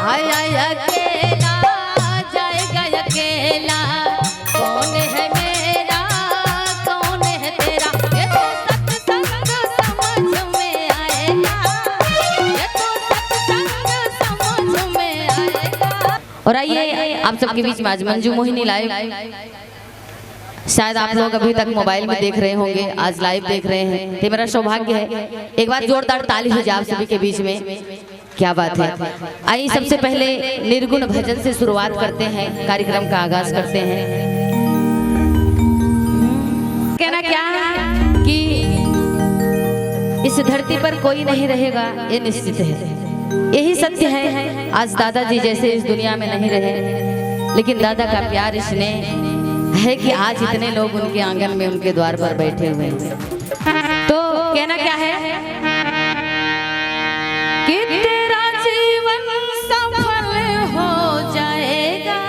आय आय अकेला जाएगा अकेला, कौन है मेरा कौन है तेरा, ये तो सत्संग समझ में आएगा, ये तो सत्संग समझ में आएगा। और आइए आप सबके बीच में आज मंजू मोहिनी लाइव, शायद आप लोग अभी तक मोबाइल में देख रहे होंगे, आज लाइव देख रहे हैं, तो मेरा सौभाग्य है। एक बार जोरदार ताली हो जाए आप सभी के बीच में, क्या बात है। आइए सबसे पहले निर्गुण भजन से शुरुआत करते हैं, कार्यक्रम का आगाज करते हैं। कहना क्या है कि इस धरती पर कोई नहीं रहेगा ये निश्चित है, यही सत्य है। आज दादाजी जैसे इस दुनिया में नहीं रहे, लेकिन दादा का प्यार इसने है कि आज इतने लोग उनके आंगन में उनके द्वार पर बैठे हुए हैं। तो कहना क्या है कि तेरा जीवन सफल हो जाएगा,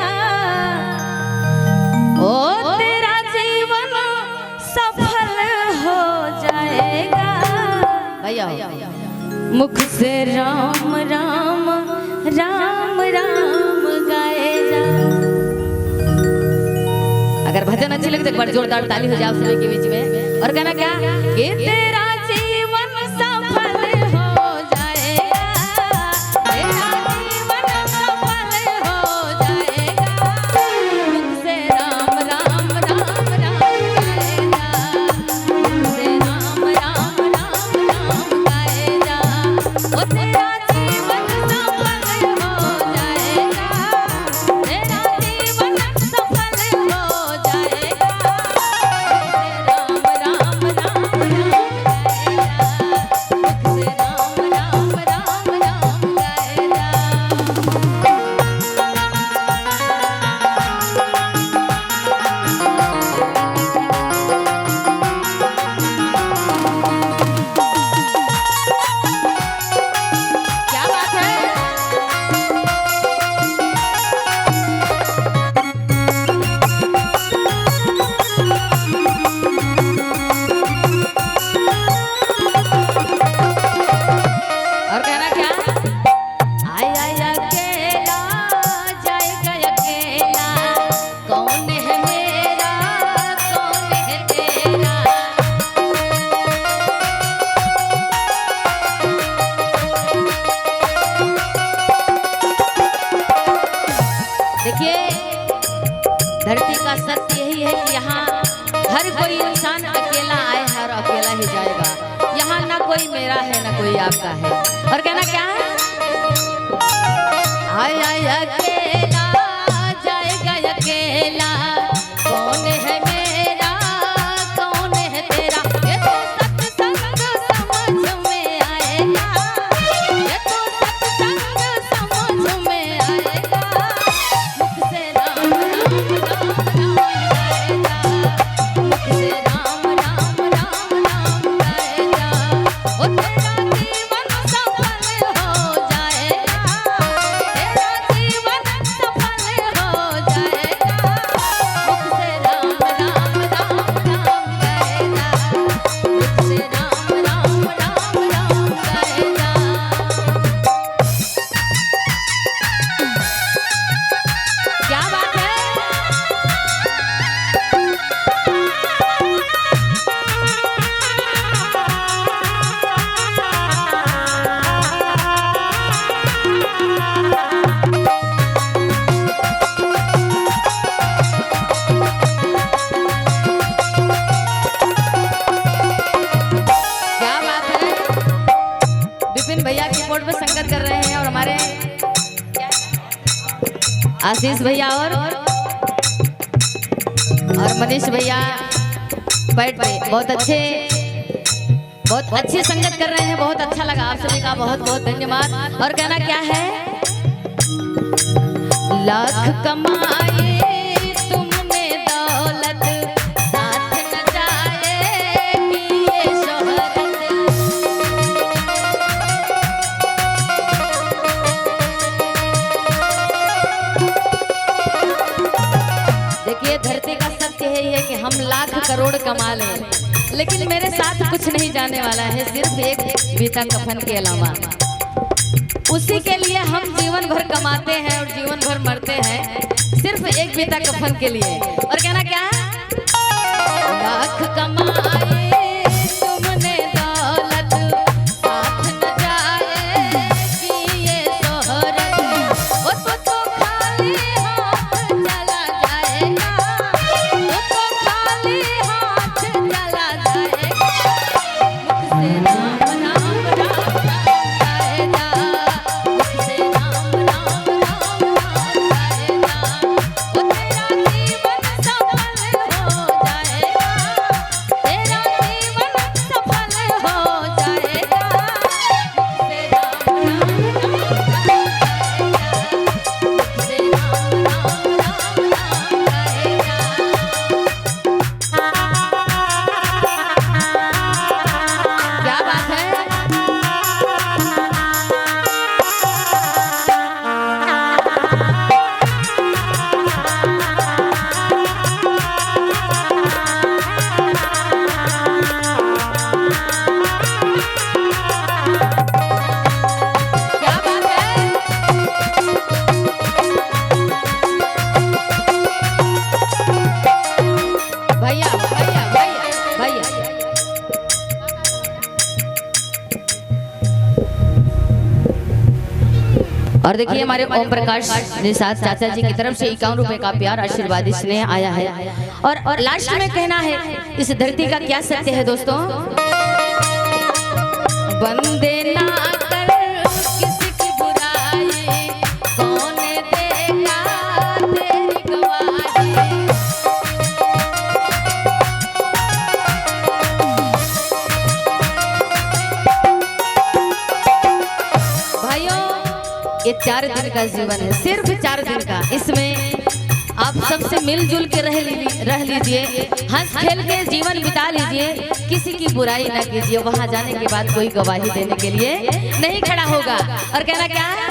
ओ तेरा जीवन सफल हो जाएगा। भैया मुख से राम राम राम राम गाए जा। अगर भजन अच्छी लगे तो एक बार जोरदार ताली हो जाए आप सभी के बीच में। और कहना क्या कि तेरा जीवन सफल हो जाएगा, तेरा जीवन सफल हो जाएगा। मुख से राम राम राम राम गाएगा, मुख से राम राम राम राम गाएगा, ओ तेरा जीवन सफल हो जाएगा, तेरा जीवन सफल हो जाएगा। राम राम राम राम गाएगा, मुख से राम राम राम राम गाएगा। क्या बात है। और कहना क्या आय आय अकेला जाएगा अकेला, कौन है मेरा कौन है तेरा। देखिए धरती का सत्य यही है कि यहाँ हर कोई इंसान अकेला आया है और अकेला ही जाएगा। यहाँ ना कोई मेरा है ना कोई आपका है। और कहना क्या है आय आय अकेला जाएगा अकेला, कौन है मेरा कौन है तेरा, ये तो सत्संग समझ में आएगा, ये तो सत्संग समझ में आएगा। मुख से राम राम राम राम गाएगा, मुख से राम राम राम राम गाएगा, ओ तेरा जीवन सफल हो जाएगा, तेरा जीवन सफल हो जाएगा। मुख से राम राम राम राम गाएगा, मुख से राम राम राम राम गाएगा। क्या बात है। क्या बात है। विपिन भैया कीबोर्ड पे संगत कर रहे हैं और हमारे आशीष भैया और मनीष भैया बैठ पे बहुत अच्छी संगत कर रहे हैं। बहुत अच्छा लगा, आप सभी का बहुत बहुत धन्यवाद। और कहना क्या है लाख कमाए तुमने दौलत, साथ न जाएगी ये शोहरत। देखिए धरती का सत्य है कि हम लाख करोड़ कमा लें, लेकिन मेरे साथ कुछ नहीं जाने वाला है, सिर्फ एक बीता कफन के अलावा। उसी के लिए हम जीवन भर कमाते हैं और जीवन भर मरते हैं, सिर्फ एक बिता कफन के लिए। और कहना क्या, लाख कमाए तुमने दौलत, साथ न जाएगी ये शोहरत, वो तो खाली हाथ चला जाएगा, वो तो खाली हाथ चला जाएगा, मुख से राम राम राम जाएगा, मुख से राम राम राम जाएगा, वो तेरा जीवन सफल हो जाएगा, तेरा जीवन सफल हो जाएगा, मुख से राम राम राम जाएगा, मुख से राम राम राम जाएगा। क्या बात है। क्या बात है। भैया भैया भैया भैया, और देखिए हमारे ओम प्रकाश निषाद चाचा जी की तरफ से 51 रुपए का प्यार आशीर्वाद स्नेह आया है। और लास्ट में कहना है, इस धरती का क्या सत्य है दोस्तों, बंदे ना कर किसी की बुराई, कौन देगा तेरी गवाही। भाइयों, ये 4 दिन का जीवन है, सिर्फ 4 दिन का। इसमें आप सबसे मिलजुल के रह लीजिए, हंस खेल के जीवन बिता लीजिए, किसी की बुराई ना कीजिए। वहां जाने के बाद कोई गवाही देने के लिए नहीं खड़ा होगा। और कहना क्या है,